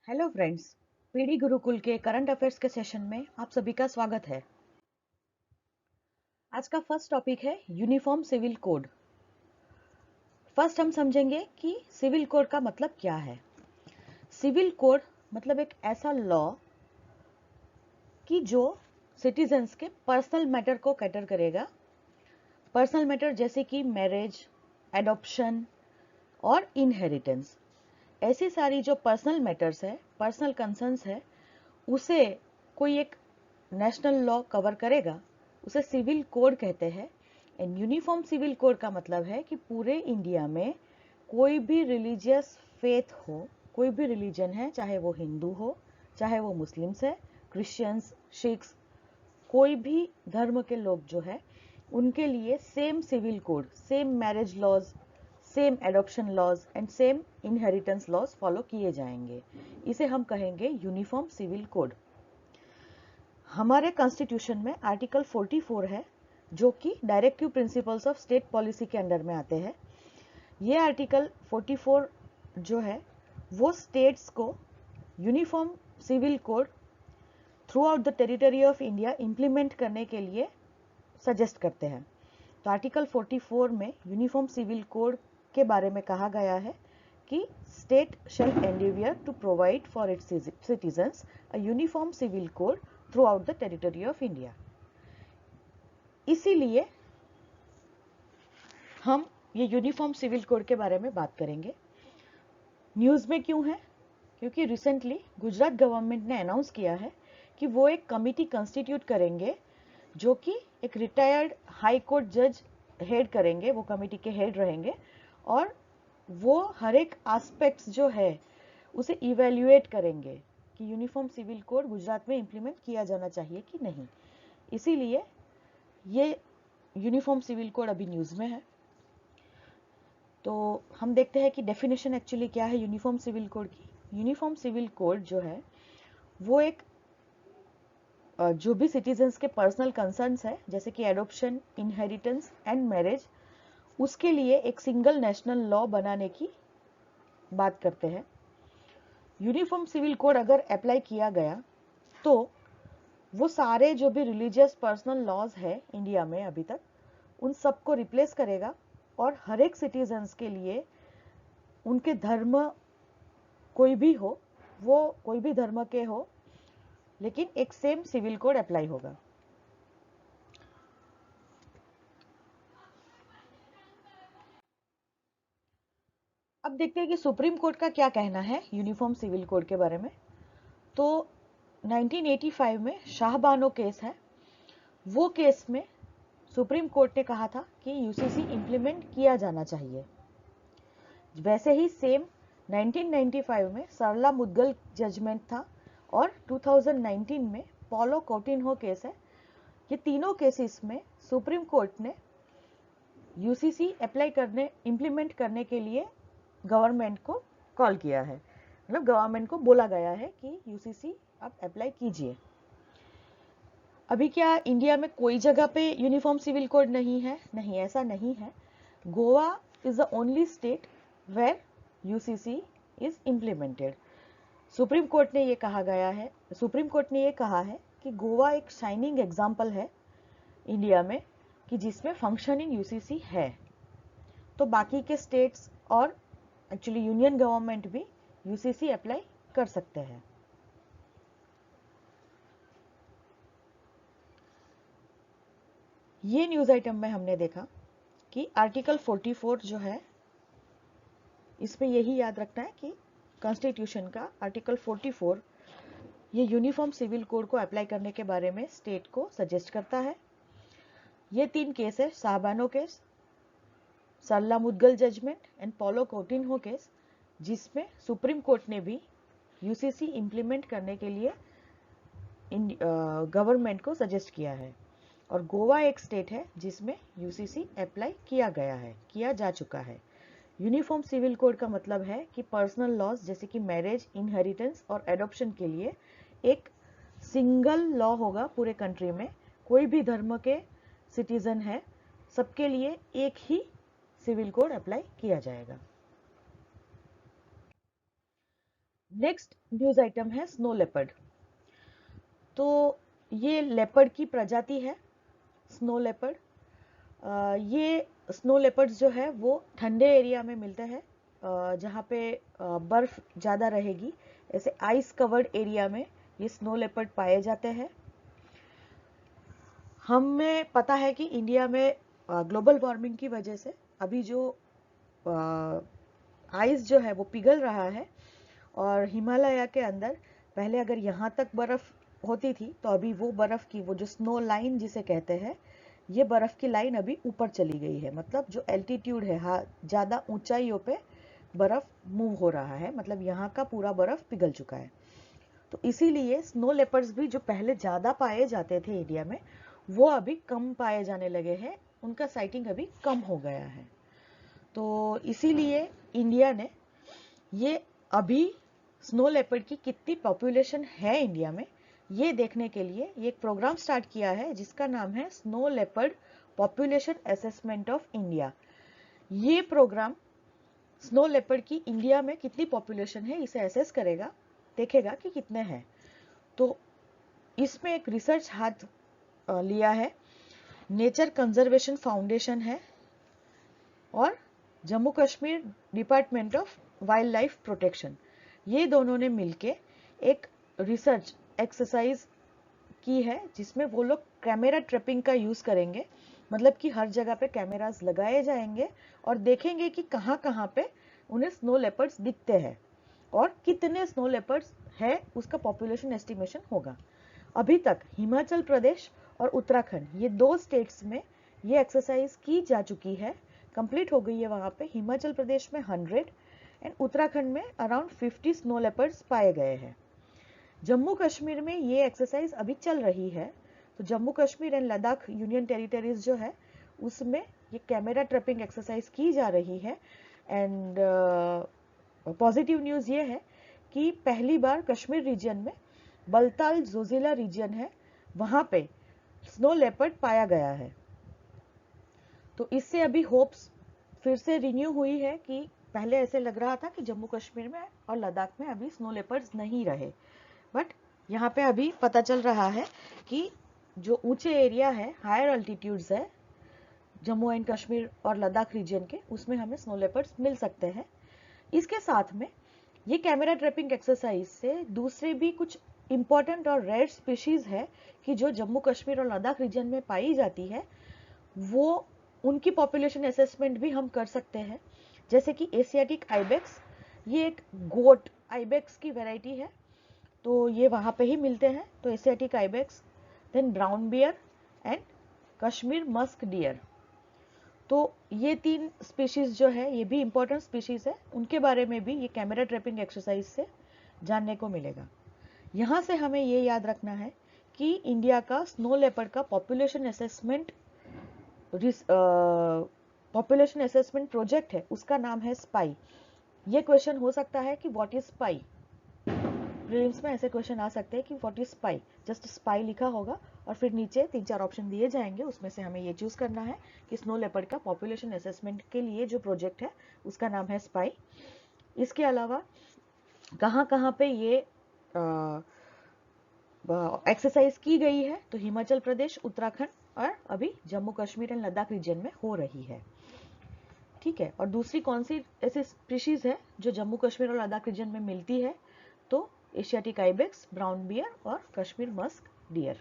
Hello friends, PD Gurukul के current affairs के session में आप सभी का स्वागत है। आज का फर्स्ट टॉपिक है यूनिफॉर्म सिविल कोड। फर्स्ट हम समझेंगे कि सिविल कोड का मतलब क्या है। सिविल कोड मतलब एक ऐसा लॉ कि जो सिटीजन्स के पर्सनल मैटर को कैटर करेगा। पर्सनल मैटर जैसे कि मैरिज, एडॉप्शन और इनहेरिटेंस, ऐसी सारी जो पर्सनल मैटर्स है, पर्सनल कंसर्न्स है, उसे कोई एक नेशनल लॉ कवर करेगा, उसे सिविल कोड कहते हैं। एंड यूनिफॉर्म सिविल कोड का मतलब है कि पूरे इंडिया में कोई भी रिलीजियस फेथ हो, कोई भी रिलीजन है, चाहे वो हिंदू हो, चाहे वो मुस्लिम्स है, क्रिश्चियंस, सिख्स, कोई भी धर्म के लोग जो है, उनके लिए same civil code, same marriage laws, same adoption laws and same inheritance laws follow किए जाएंगे। इसे हम कहेंगे यूनिफॉर्म सिविल कोड। हमारे कॉन्स्टिट्यूशन में आर्टिकल 44 है, जो कि directive principles of state policy के अंडर में आते हैं। ये आर्टिकल 44 जो है वो स्टेट्स को uniform civil code throughout the territory of India implement करने के लिए सजेस्ट करते हैं। तो आर्टिकल 44 में यूनिफॉर्म सिविल कोड के बारे में कहा गया है कि state shall endeavour to provide for its citizens a uniform civil code throughout the territory of India. इसीलिए हम ये यूनिफॉर्म सिविल कोड के बारे में बात करेंगे। न्यूज़ में क्यों है? क्योंकि रिसेंटली गुजरात गवर्नमेंट ने अनाउंस किया है कि वो एक कमिटी कंस्टिट्यूट करेंगे, जो कि एक रिटायर्ड हाई कोर्ट जज हेड करेंगे, वो कमिटी के हेड रहेंगे, और वो हर एक एस्पेक्ट्स जो है उसे इवेल्युएट करेंगे कि यूनिफॉर्म सिविल कोड गुजरात में इम्प्लीमेंट किया जाना चाहिए कि नहीं। इसीलिए ये यूनिफॉर्म सिविल कोड अभी न्यूज़ में है। तो हम देखते हैं कि डेफिनेशन एक्चुअली क्या है यूनिफॉर्म सिविल कोड की। यूनिफॉर्म सिविल कोड जो है वो एक जो भी सिटीजन्स के पर्सनल कंसर्न्स है, जैसे कि एडॉप्शन, इनहेरिटेंस एंड मैरिज, उसके लिए एक सिंगल नेशनल लॉ बनाने की बात करते हैं। यूनिफॉर्म सिविल कोड अगर अप्लाई किया गया तो वो सारे जो भी रिलीजियस पर्सनल लॉज है इंडिया में अभी तक, उन सबको रिप्लेस करेगा और हर एक सिटीजन्स के लिए, उनके धर्म कोई भी हो, वो कोई भी धर्म के हो, लेकिन एक सेम सिविल कोड अप्लाई होगा। अब देखते हैं कि सुप्रीम कोर्ट का क्या कहना है यूनिफॉर्म सिविल कोड के बारे में। तो 1985 में शाहबानो केस है, वो केस में सुप्रीम कोर्ट ने कहा था कि यूसीसी इंप्लीमेंट किया जाना चाहिए। वैसे ही सेम 1995 में सरला मुद्गल जजमेंट था, और 2019 में पॉलो कौटिन्हो केस है। ये तीनों केसेस में सुप्रीम कोर्ट ने यूसीसी अप्लाई करने, इंप्लीमेंट करने के लिए गवर्नमेंट को कॉल किया है, मतलब गवर्नमेंट को बोला गया है कि यूसीसी आप अप्लाई कीजिए। अभी क्या इंडिया में कोई जगह पे यूनिफॉर्म सिविल कोड नहीं है? नहीं, ऐसा नहीं है। Goa is the only state where UCC is implemented. Supreme court ने ये कहा गया है, सुप्रीम कोर्ट ने ये कहा है कि गोवा एक शाइनिंग एग्जाम्पल है इंडिया में कि जिसमें फंक्शनिंग यूसीसी है। तो बाकी के स्टेट्स और एक्चुअली यूनियन गवर्नमेंट भी यूसीसी अप्लाई कर सकते हैं। ये न्यूज़ आइटम में हमने देखा कि आर्टिकल 44 जो है, इसमें यही याद रखना है कि कॉन्स्टिट्यूशन का आर्टिकल 44 ये यूनिफॉर्म सिविल कोड को अप्लाई करने के बारे में स्टेट को सजेस्ट करता है। ये तीन केस है, Shah Bano case, Sarla Mudgal judgement and Paulo Coutinho case, जिसमें सुप्रीम कोर्ट ने भी यूसीसी इम्प्लीमेंट करने के लिए गवर्नमेंट को सजेस्ट किया है। और गोवा एक स्टेट है जिसमें यूसीसी अप्लाई किया गया है, किया जा चुका है। यूनिफॉर्म सिविल कोड का मतलब है कि पर्सनल लॉज जैसे कि मैरिज, इनहेरिटेंस और एडॉप्शन के लिए एक सिंगल लॉ होगा पूरे कंट्री में। कोई भी धर्म के सिटीजन है, सबके लिए एक ही सिविल कोड अप्लाई किया जाएगा। नेक्स्ट न्यूज आइटम है स्नो लेपर्ड। तो ये लेपर्ड की प्रजाति है स्नो लेपर्ड। ये स्नो लेपर्ड्स जो है वो ठंडे एरिया में मिलते हैं, जहाँ पे बर्फ ज़्यादा रहेगी, ऐसे आइस कवर्ड एरिया में ये स्नो लेपर्ड पाए जाते हैं। हमें पता है कि इंडिया में ग्लोबल वार्मिंग की वजह से अभी जो आइस जो है वो पिघल रहा है, और हिमालय के अंदर पहले अगर यहाँ तक बर्फ होती थी तो अभी वो बर्फ की वो जो स्नो लाइन जिसे कहते हैं, ये बर्फ की लाइन अभी ऊपर चली गई है। मतलब जो एल्टीट्यूड है, हाँ, ज़्यादा ऊंचाइयों पे बर्फ मूव हो रहा है, मतलब यहाँ का पूरा बर्फ पिघल चुका है। तो इसीलिए स्नो लेपर्ड्स भी जो पहले ज़्यादा पाए जाते थे इंडिया में, वो अभी कम पाए जाने लगे हैं, उनका साइटिंग अभी कम हो गया है। तो इसीलिए इंडिया ने ये अभी स्नो लेपर्ड की कितनी पॉपुलेशन है इंडिया में, ये देखने के लिए ये एक प्रोग्राम स्टार्ट किया है जिसका नाम है snow leopard population assessment of India. ये प्रोग्राम स्नो लेपर्ड की इंडिया में कितनी पॉपुलेशन है इसे असेस करेगा, देखेगा कि कितने हैं। तो इसमें एक रिसर्च हाथ लिया है, नेचर कंजर्वेशन फाउंडेशन है और Jammu Kashmir department of wild life protection, ये दोनों ने मिलके एक रिसर्च एक्सरसाइज की है जिसमें वो लोग कैमरा ट्रैपिंग का यूज करेंगे। मतलब कि हर जगह पे कैमरास लगाए जाएंगे और देखेंगे कि कहाँ कहाँ पे उन्हें स्नो लेपर्ड्स दिखते हैं और कितने स्नो लेपर्ड्स है, उसका पॉपुलेशन एस्टिमेशन होगा। अभी तक हिमाचल प्रदेश और उत्तराखंड, ये दो स्टेट्स में ये एक्सरसाइज की जा चुकी है, कंप्लीट हो गई है। वहाँ पे हिमाचल प्रदेश में 100 एंड उत्तराखंड में अराउंड 50 स्नो लेपर्ड्स पाए गए हैं। जम्मू कश्मीर में ये एक्सरसाइज अभी चल रही है। तो Jammu Kashmir and Ladakh union territories जो है उसमें ये कैमरा ट्रैपिंग एक्सरसाइज की जा रही है। एंड पॉजिटिव न्यूज़ ये है कि पहली बार कश्मीर रीजन में बलताल जोजिला रीजन है, वहाँ पे स्नो लेपर्ड पाया गया है। तो इससे अभी होप्स फिर से रिन्यू हुई है कि पहले ऐसे लग रहा था कि जम्मू कश्मीर में और लद्दाख में अभी स्नो लेपर्ड्स नहीं रहे, बट यहाँ पे अभी पता चल रहा है कि जो ऊंचे एरिया है, हायर अल्टीट्यूड्स है जम्मू एंड कश्मीर और लद्दाख रीजन के, उसमें हमें स्नो लेपर्ड्स मिल सकते हैं। इसके साथ में ये कैमरा ट्रैपिंग एक्सरसाइज से दूसरे भी कुछ इंपॉर्टेंट और रेयर स्पीशीज है कि जो जम्मू कश्मीर और लद्दाख रीजन में पाई जाती है, वो उनकी पॉपुलेशन असेसमेंट भी हम कर सकते हैं। जैसे कि एशियाटिक आइबेक्स, ये एक गोट आइबेक्स की वैरायटी है, तो ये वहाँ पे ही मिलते हैं। तो Asiatic ibex, then brown bear and Kashmir musk deer, तो ये 3 स्पीशीज जो है ये भी इंपॉर्टेंट स्पीशीज है, उनके बारे में भी ये कैमरा ट्रैपिंग एक्सरसाइज से जानने को मिलेगा। यहाँ से हमें ये याद रखना है कि इंडिया का स्नो लेपर्ड का पॉपुलेशन असेसमेंट प्रोजेक्ट है, उसका नाम है स्पाई। ये क्वेश्चन हो सकता है कि व्हाट इज स्पाई, प्रीलिम्स में ऐसे क्वेश्चन आ सकते हैं कि what is spy, just spy लिखा होगा और फिर नीचे 3-4 ऑप्शन दिए जाएंगे, उसमें से हमें ये चूज करना है कि स्नो लेपर्ड का पॉपुलेशन असेसमेंट के लिए जो प्रोजेक्ट है उसका नाम है स्पाई। इसके अलावा कहाँ कहाँ पे ये एक्सरसाइज की गई है, तो हिमाचल प्रदेश, उत्तराखंड और अभी जम्मू कश्मीर एंड लद्दाख रीजन में हो रही है। ठीक है, और दूसरी कौन सी ऐसी स्पीशीज है जो जम्मू कश्मीर और लद्दाख रीजन में मिलती है, तो एशियाटिक आइबेक्स, ब्राउन बियर और कश्मीर मस्क डियर,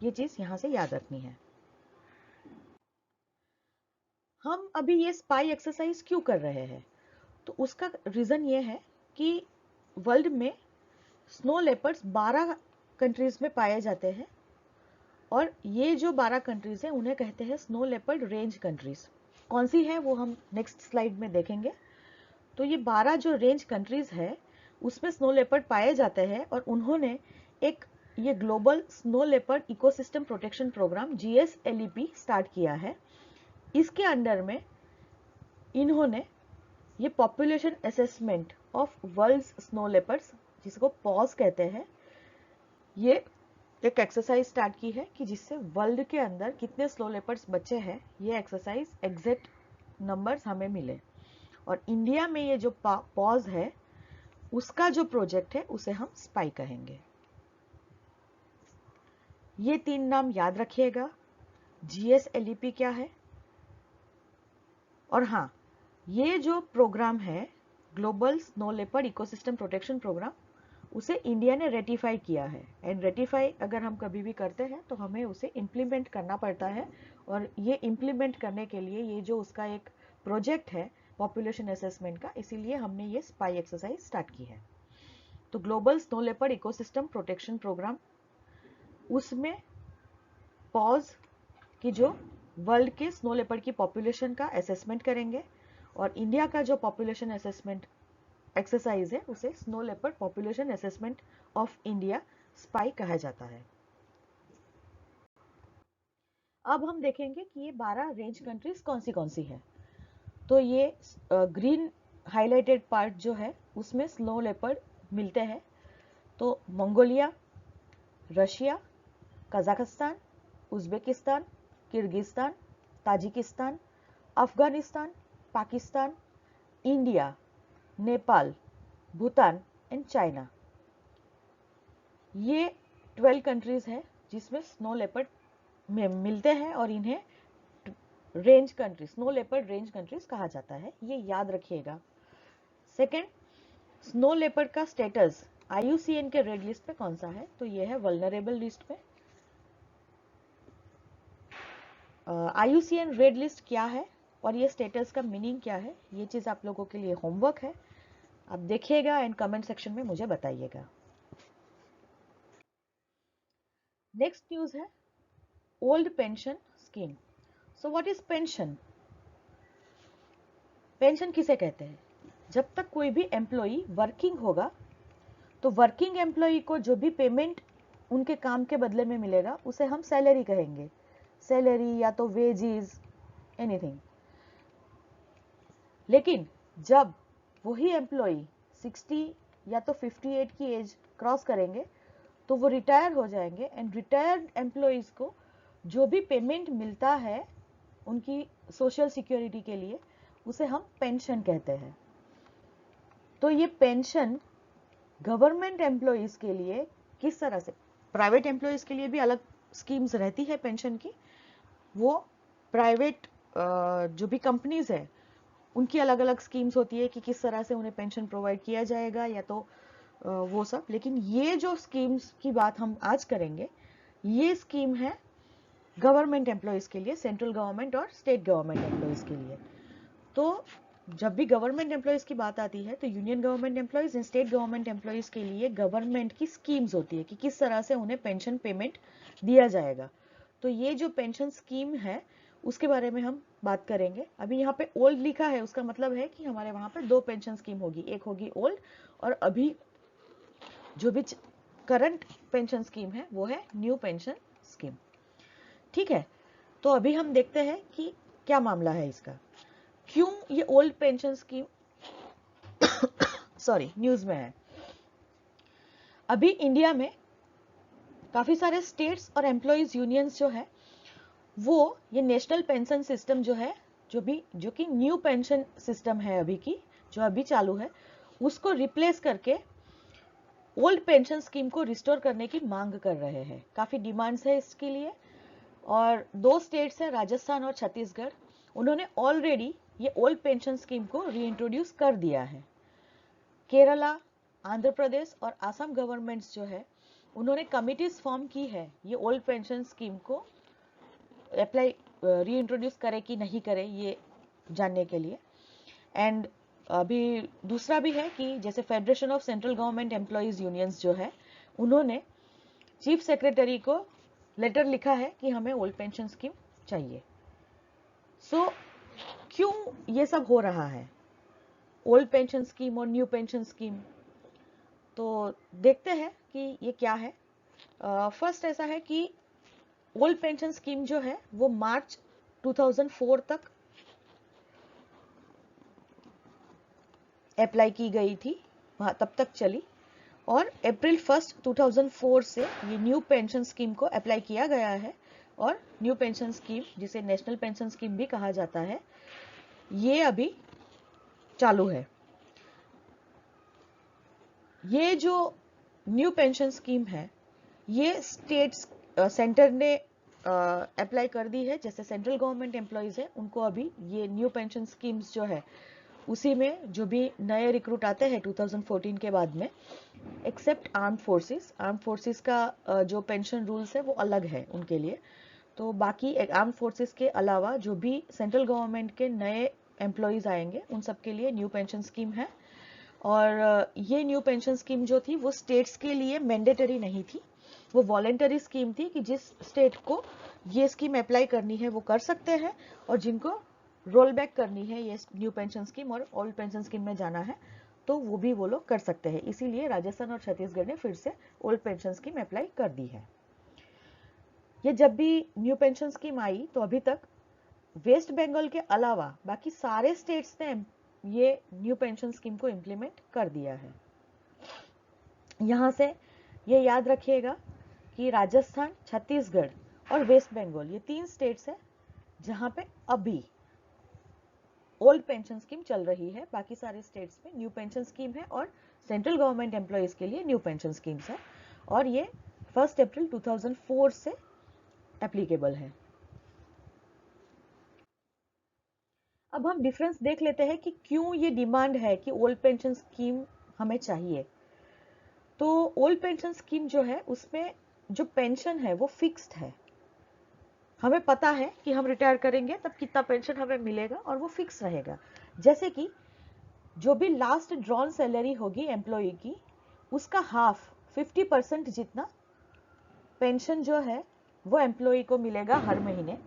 ये चीज यहां से याद रखनी है। हम अभी ये स्पाई एक्सरसाइज क्यों कर रहे हैं, तो उसका रीजन ये है कि वर्ल्ड में स्नो लेपर्ड्स 12 कंट्रीज में पाए जाते हैं, और ये जो 12 कंट्रीज हैं उन्हें कहते हैं स्नो लेपर्ड रेंज कंट्रीज। कौन सी है वो हम नेक्स्ट स्लाइड में देखेंगे। तो ये 12 जो रेंज कंट्रीज है उसमें स्नो लेपर्ड पाए जाते हैं, और उन्होंने एक ये global snow leopard ecosystem protection program GSLEP start किया है। इसके अंडर में इन्होंने ये population assessment of world's snow leopards, जिसको पॉज कहते हैं, ये एक एक्सरसाइज स्टार्ट की है कि जिससे वर्ल्ड के अंदर कितने स्नो लेपर्ड्स बचे हैं, ये एक्सरसाइज एग्जैक्ट नंबर्स हमें मिले। और इंडिया में ये जो पॉज है उसका जो प्रोजेक्ट है उसे हम स्पाई कहेंगे। ये 3 नाम याद रखिएगा। GSLEP क्या है, और हाँ, ये जो प्रोग्राम है global snow leopard ecosystem protection program, उसे इंडिया ने रेटिफाई किया है। एंड रेटिफाई अगर हम कभी भी करते हैं तो हमें उसे इम्प्लीमेंट करना पड़ता है, और ये इम्प्लीमेंट करने के लिए ये जो उसका एक प्रोजेक्ट है पॉपुलेशन असेसमेंट का, इसीलिए हमने ये स्पाई एक्सरसाइज स्टार्ट की है। तो global snow leopard ecosystem protection program, उसमें पॉज की जो वर्ल्ड के स्नो लेपर्ड की पॉपुलेशन का असेसमेंट करेंगे, और इंडिया का जो पॉपुलेशन असेसमेंट एक्सरसाइज है उसे snow leopard population assessment of India spy कहा जाता है। अब हम देखेंगे कि ये 12 रेंज कंट्रीज कौन सी है। तो ये ग्रीन हाईलाइटेड पार्ट जो है उसमें स्नो लेपर्ड मिलते हैं। तो Mongolia, Russia, Kazakhstan, Uzbekistan, Kyrgyzstan, Tajikistan, Afghanistan, Pakistan, India, Nepal, Bhutan and China, ये 12 कंट्रीज है जिसमें स्नो लेपर्ड में मिलते हैं, और इन्हें range countries, snow leopard range countries कहा जाता है। ये याद रखिएगा। सेकेंड, स्नो लेपर्ड का स्टेटस IUCN के रेड लिस्ट पे कौन सा है, तो ये है वल्नरेबल लिस्ट पे। IUCN रेड लिस्ट क्या है और ये स्टेटस का मीनिंग क्या है, ये चीज आप लोगों के लिए होमवर्क है, आप देखिएगा एंड कमेंट सेक्शन में मुझे बताइएगा। नेक्स्ट न्यूज है old pension scheme. So what is pension? Pension किसे कहते हैं? जब तक कोई भी एम्प्लॉई वर्किंग होगा तो वर्किंग एम्प्लॉई को जो भी पेमेंट उनके काम के बदले में मिलेगा उसे हम सैलरी कहेंगे। सैलरी या तो वेजेस, एनीथिंग। लेकिन जब वही एम्प्लॉई 60 या तो 58 की एज क्रॉस करेंगे तो वो रिटायर हो जाएंगे, एंड रिटायर्ड एम्प्लॉइज को जो भी पेमेंट मिलता है उनकी सोशल सिक्योरिटी के लिए उसे हम पेंशन कहते हैं। तो ये पेंशन गवर्नमेंट एम्प्लॉइज के लिए किस तरह से, प्राइवेट एम्प्लॉइज के लिए भी अलग स्कीम्स रहती है पेंशन की, वो प्राइवेट जो भी कंपनीज है उनकी अलग अलग स्कीम्स होती है कि किस तरह से उन्हें पेंशन प्रोवाइड किया जाएगा या तो वो सब। लेकिन ये जो स्कीम्स की बात हम आज करेंगे, ये स्कीम है गवर्नमेंट एम्प्लॉइज के लिए, सेंट्रल गवर्नमेंट और स्टेट गवर्नमेंट एम्प्लॉइज के लिए। तो जब भी गवर्नमेंट एम्प्लॉइज की बात आती है तो union government employees and state government employees के लिए गवर्नमेंट की स्कीम्स होती है कि किस तरह से उन्हें पेंशन पेमेंट दिया जाएगा। तो ये जो पेंशन स्कीम है उसके बारे में हम बात करेंगे। अभी यहाँ पे ओल्ड लिखा है, उसका मतलब है कि हमारे वहां पे 2 पेंशन स्कीम होगी, एक होगी ओल्ड और अभी जो भी करंट पेंशन स्कीम है वो है न्यू पेंशन स्कीम। ठीक है, तो अभी हम देखते हैं कि क्या मामला है इसका, क्यों ये old pension scheme sorry news में है। अभी इंडिया में काफी सारे स्टेट्स और एम्प्लॉइज यूनियंस जो है वो ये नेशनल पेंशन सिस्टम जो है, जो कि न्यू पेंशन सिस्टम है अभी की, जो अभी चालू है, उसको रिप्लेस करके ओल्ड पेंशन स्कीम को रिस्टोर करने की मांग कर रहे हैं। काफी डिमांड्स है इसके लिए, और 2 स्टेट्स है राजस्थान और छत्तीसगढ़, उन्होंने ऑलरेडी ये ओल्ड पेंशन स्कीम को रीइंट्रोड्यूस कर दिया है। केरला, आंध्र प्रदेश और आसाम गवर्नमेंट्स जो है उन्होंने कमिटीज फॉर्म की है ये ओल्ड पेंशन स्कीम को अप्लाई रीइंट्रोड्यूस करे कि नहीं करे ये जानने के लिए। एंड अभी दूसरा भी है कि जैसे federation of central government employees unions जो है उन्होंने चीफ सेक्रेटरी को लेटर लिखा है कि हमें ओल्ड पेंशन स्कीम चाहिए। सो क्यों ये सब हो रहा है, ओल्ड पेंशन स्कीम और न्यू पेंशन स्कीम? तो देखते हैं कि ये क्या है। फर्स्ट ऐसा है कि ओल्ड पेंशन स्कीम जो है वो मार्च 2004 तक अप्लाई की गई थी, तब तक चली, और अप्रैल 1 2004 से ये न्यू पेंशन स्कीम को अप्लाई किया गया है। और न्यू पेंशन स्कीम, जिसे नेशनल पेंशन स्कीम भी कहा जाता है, ये अभी चालू है। ये जो न्यू पेंशन स्कीम है ये स्टेट्स सेंटर ने अप्लाई कर दी है। जैसे सेंट्रल गवर्नमेंट एम्प्लॉयज है उनको अभी ये न्यू पेंशन स्कीम्स जो है उसी में जो भी नए रिक्रूट आते हैं 2014 के बाद में, एक्सेप्ट आर्म फोर्सेस का जो पेंशन रूल्स है वो अलग है उनके लिए। तो बाकी आर्म फोर्सेस के अलावा जो भी सेंट्रल गवर्नमेंट के नए एम्प्लॉयज आएंगे उन सबके लिए न्यू पेंशन स्कीम है। और ये न्यू पेंशन स्कीम जो थी वो स्टेट्स के लिए मैंडेटरी नहीं थी, वो वॉलेंटरी स्कीम थी कि जिस स्टेट को ये स्कीम अप्लाई करनी है वो कर सकते हैं, और जिनको रोल बैक करनी है ये न्यू पेंशन स्कीम और ओल्ड पेंशन स्कीम में जाना है तो वो भी वो लोग कर सकते हैं। इसीलिए राजस्थान और छत्तीसगढ़ ने फिर से ओल्ड पेंशन स्कीम अप्लाई कर दी है। ये जब भी न्यू पेंशन स्कीम आई तो अभी तक वेस्ट बंगाल के अलावा बाकी सारे स्टेट्स ने ये न्यू पेंशन स्कीम को इम्प्लीमेंट कर दिया है। यहां से ये याद रखिएगा कि राजस्थान, छत्तीसगढ़ और वेस्ट बंगाल ये 3 स्टेट्स है जहां पे अभी ओल्ड पेंशन स्कीम चल रही है। बाकी सारे स्टेट्स में न्यू पेंशन स्कीम है और सेंट्रल गवर्नमेंट एम्प्लॉयज के लिए न्यू पेंशन स्कीम्स है, और ये 1 अप्रैल 2004 से एप्लीकेबल है। अब हम डिफरेंस देख लेते हैं कि क्यों ये डिमांड है कि ओल्ड पेंशन स्कीम हमें चाहिए। तो ओल्ड पेंशन स्कीम जो है उसमें जो पेंशन है वो फिक्स्ड है। हमें पता है कि हम रिटायर करेंगे तब कितना पेंशन हमें मिलेगा और वो फिक्स रहेगा। जैसे कि जो भी लास्ट ड्रॉन सैलरी होगी एम्प्लॉय की उसका हाफ 50% जितना पेंशन जो है वो एम्प्लॉय को मिलेगा हर महीने,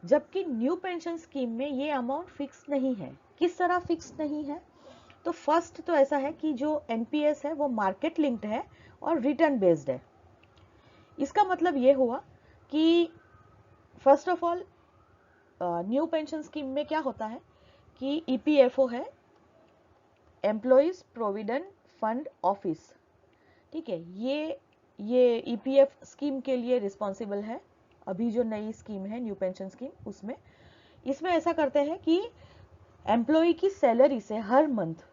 जबकि न्यू पेंशन स्कीम में ये अमाउंट फिक्स नहीं है। किस तरह फिक्स नहीं है? तो फर्स्ट तो ऐसा है कि जो एनपीएस है वो मार्केट लिंक्ड है और रिटर्न बेस्ड है। इसका मतलब ये हुआ कि first of all new pension scheme में क्या होता है कि ईपीएफओ है, एम्प्लॉयज प्रोविडेंट फंड ऑफिस, ठीक है, ये ईपीएफ स्कीम के लिए रिस्पॉन्सिबल है। अभी जो नई स्कीम है न्यू पेंशन स्कीम उसमें इसमें ऐसा करते हैं कि एम्प्लॉय की सैलरी से हर मंथ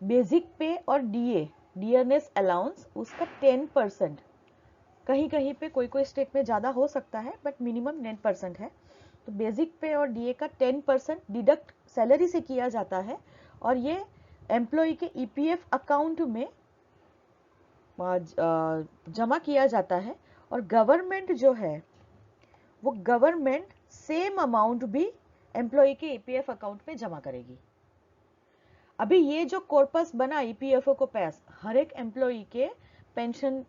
बेसिक पे और डियरनेस अलाउंस उसका 10%, कहीं कहीं पे कोई कोई स्टेट में ज़्यादा हो सकता है बट मिनिमम 9% है। तो बेसिक पे और डीए का 10% डिडक्ट सैलरी से किया जाता है और ये एम्प्लॉय के ईपीएफ अकाउंट में जमा किया जाता है, और गवर्नमेंट जो है वो गवर्नमेंट सेम अमाउंट भी एम्प्लॉय के ईपीएफ अकाउंट में जमा करेगी। अभी ये जो कॉर्पस बना ईपीएफओ को पास हर एक एम्प्लॉय के पेंशन,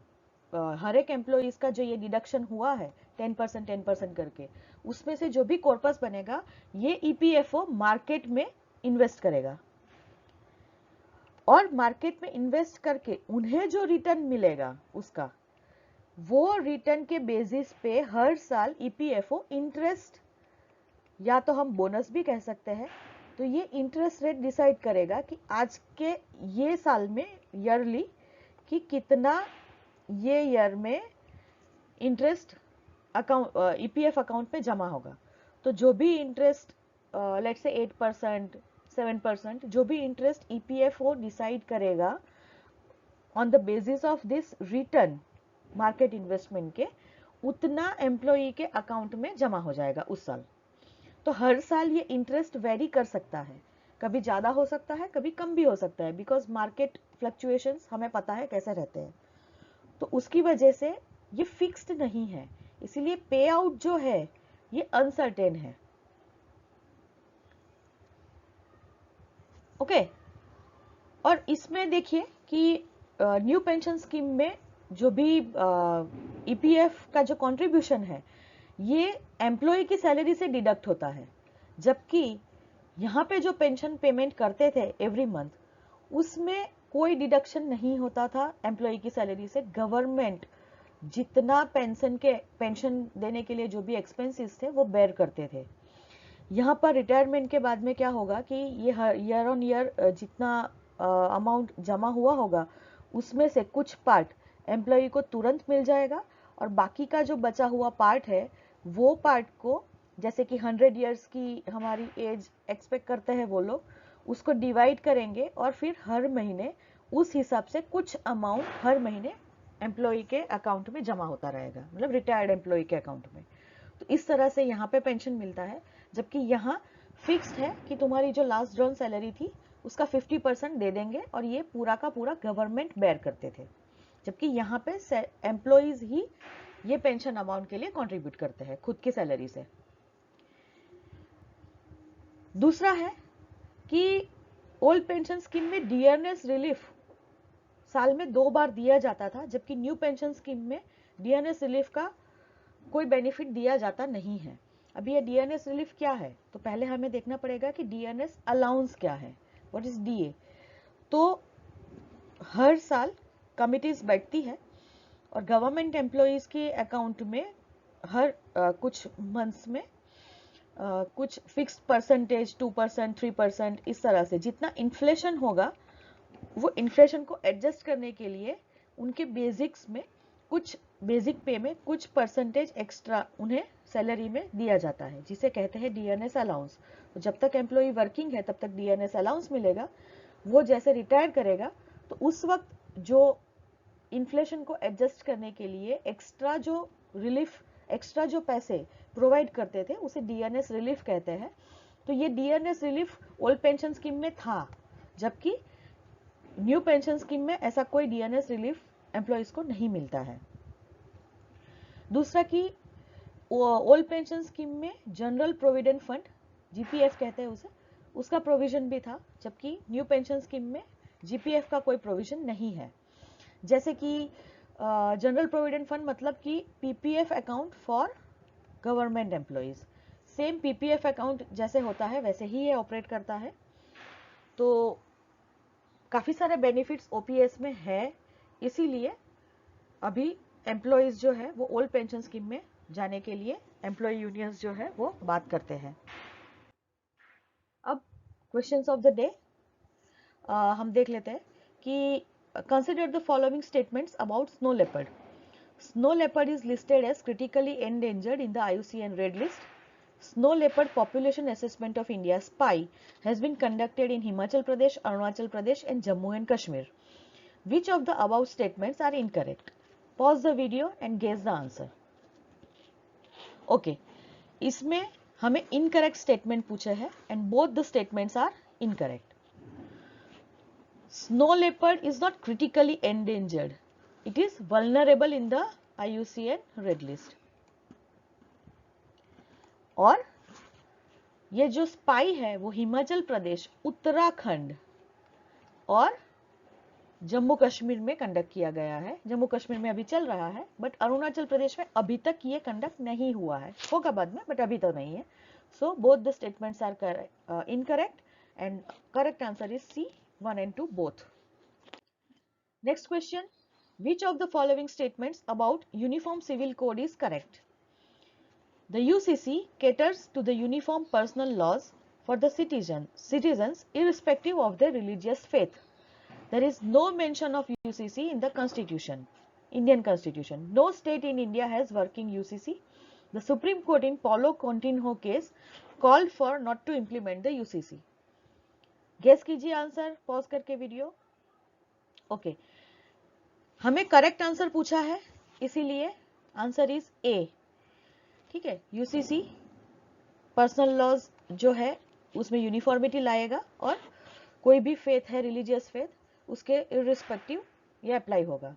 हर एक एम्प्लॉइज का जो ये डिडक्शन हुआ है 10% करके, उसमें से जो भी कॉर्पस बनेगा ये ईपीएफओ मार्केट में इन्वेस्ट करेगा, और मार्केट में इन्वेस्ट करके उन्हें जो रिटर्न मिलेगा उसका वो रिटर्न के बेसिस पे हर साल ईपीएफओ इंटरेस्ट, या तो हम बोनस भी कह सकते हैं, तो ये इंटरेस्ट रेट डिसाइड करेगा कि आज के ये साल में ईयरली कि कितना ये ईयर में इंटरेस्ट अकाउंट ईपीएफ अकाउंट में जमा होगा। तो जो भी इंटरेस्ट लेट्स से 8% 7% जो भी इंटरेस्ट ईपीएफओ डिसाइड करेगा on the basis of this return market investment के, उतना एम्प्लॉई के अकाउंट में जमा हो जाएगा उस साल। तो हर साल ये इंटरेस्ट वेरी कर सकता है, कभी ज़्यादा हो सकता है कभी कम भी हो सकता है, बिकॉज मार्केट फ्लक्चुएशंस हमें पता है कैसे रहते हैं। तो उसकी वजह से ये फिक्स्ड नहीं है, इसीलिए पे आउट जो है ये अनसर्टेन है। ओके, और इसमें देखिए कि न्यू पेंशन स्कीम में जो भी ईपीएफ का जो कंट्रीब्यूशन है ये एम्प्लॉय की सैलरी से डिडक्ट होता है, जबकि यहाँ पे जो पेंशन पेमेंट करते थे एवरी मंथ उसमें कोई डिडक्शन नहीं होता था एम्प्लॉय की सैलरी से। गवर्नमेंट जितना पेंशन देने के लिए जो भी एक्सपेंसेस थे वो बेयर करते थे। यहाँ पर रिटायरमेंट के बाद में क्या होगा कि ये ईयर ऑन ईयर जितना अमाउंट जमा हुआ होगा उसमें से कुछ पार्ट एम्प्लॉय को तुरंत मिल जाएगा, और बाकी का जो बचा हुआ पार्ट है वो पार्ट को, जैसे कि 100 इयर्स की हमारी एज एक्सपेक्ट करते हैं वो लोग, उसको डिवाइड करेंगे और फिर हर महीने उस हिसाब से कुछ अमाउंट हर महीने एम्प्लॉय के अकाउंट में जमा होता रहेगा, मतलब रिटायर्ड एम्प्लॉय के अकाउंट में। तो इस तरह से यहाँ पे पेंशन मिलता है, जबकि यहाँ फिक्स्ड है कि तुम्हारी जो लास्ट ड्रॉन सैलरी थी उसका 50% दे देंगे और ये पूरा का पूरा गवर्नमेंट बेयर करते थे, जबकि यहाँ पे एम्प्लॉयज ही ये पेंशन अमाउंट के लिए कंट्रीब्यूट करते हैं खुद की सैलरी से। दूसरा है कि ओल्ड पेंशन स्कीम में डियरनेस रिलीफ साल में 2 बार दिया जाता था, जबकि न्यू पेंशन स्कीम में डियरनेस रिलीफ का कोई बेनिफिट दिया जाता नहीं है। अभी ये डियरनेस रिलीफ क्या है, तो पहले हमें देखना पड़ेगा कि डियरनेस अलाउंस क्या है, व्हाट इज डीए। तो हर साल कमिटीज बैठती है और गवर्नमेंट एम्प्लॉयज के अकाउंट में हर कुछ मंथ्स में कुछ फिक्स्ड परसेंटेज 2%, 3%, इस तरह से जितना इन्फ्लेशन होगा वो इन्फ्लेशन को एडजस्ट करने के लिए उनके बेसिक्स में कुछ बेसिक पे में कुछ परसेंटेज एक्स्ट्रा उन्हें सैलरी में दिया जाता है, जिसे कहते हैं डीएनएस अलाउंस। तो जब तक एम्प्लॉय वर्किंग है तब तक डीएनएस अलाउंस मिलेगा। वो जैसे रिटायर करेगा तो उस वक्त जो इन्फ्लेशन को एडजस्ट करने के लिए एक्स्ट्रा जो रिलीफ, एक्स्ट्रा जो पैसे प्रोवाइड करते थे उसे डीएनएस रिलीफ कहते हैं। तो ये DNS relief old pension scheme में था, जबकि न्यू पेंशन स्कीम में ऐसा कोई डीएनएस रिलीफ एम्प्लॉयज को नहीं मिलता है। दूसरा कि ओल्ड पेंशन स्कीम में जनरल प्रोविडेंट फंड, जीपीएफ कहते हैं उसे, उसका प्रोविजन भी था, जबकि न्यू पेंशन स्कीम में जीपीएफ का कोई प्रोविजन नहीं है। जैसे कि जनरल प्रोविडेंट फंड मतलब कि PPF account for government employees, same PPF account जैसे होता है वैसे ही ये ऑपरेट करता है। तो काफ़ी सारे बेनिफिट्स ओपीएस में है, इसीलिए अभी एम्प्लॉयज जो है वो ओल्ड पेंशन स्कीम में जाने के लिए एम्प्लॉय यूनियंस जो है वो बात करते हैं। अब क्वेश्चंस ऑफ द डे हम देख लेते हैं कि consider the following statements about snow leopard. Snow leopard is listed as critically endangered in the IUCN Red List. Snow leopard population assessment of India (SPI) has been conducted in Himachal Pradesh, Arunachal Pradesh and Jammu and Kashmir. Which of the above statements are incorrect? Pause the video and guess the answer. Okay, इसमें हमें incorrect statement पूछा है and both the statements are incorrect. Snow leopard is not critically endangered. It is vulnerable in the IUCN Red List. और ये जो spy है वो हिमाचल प्रदेश, उत्तराखंड और जम्मू कश्मीर में कंडक्ट किया गया है। जम्मू कश्मीर में अभी चल रहा है, बट अरुणाचल प्रदेश में अभी तक ये कंडक्ट नहीं हुआ है, होगा बाद में, बट अभी तो नहीं है। So both the statements are incorrect and correct answer is C, 1 and 2 both. Next question, which of the following statements about Uniform Civil Code is correct? The UCC caters to the uniform personal laws for the citizens irrespective of their religious faith. There is no mention of UCC in the Constitution, Indian Constitution. No state in India has working UCC. The Supreme Court in Paulo Coutinho case called for not to implement the UCC. Guess कीजिए answer pause करके video. Okay, हमें correct answer पूछा है, इसीलिए answer is a. ठीक है, UCC personal laws जो है उसमें यूनिफॉर्मिटी लाएगा और कोई भी फेथ है, रिलीजियस फेथ, उसके इररिस्पेक्टिव ये अप्लाई होगा।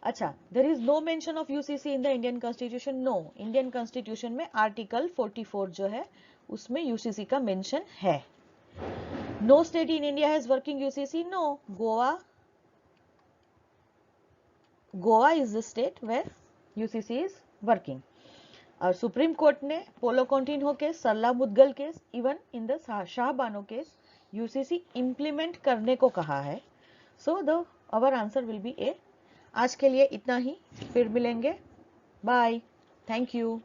अच्छा, there is no mention of UCC in the Indian constitution. No, Indian constitution में आर्टिकल 44 जो है उसमें यूसीसी का मेंशन है। No state in India has working UCC. No, Goa is the state where UCC is working. और supreme court ने Paulo Coutinho case, Sarla Mudgal case, even in the Shahbano case UCC implement करने को कहा है। So the our answer will be A. आज के लिए इतना ही, फिर मिलेंगे, बाय, थैंक यू।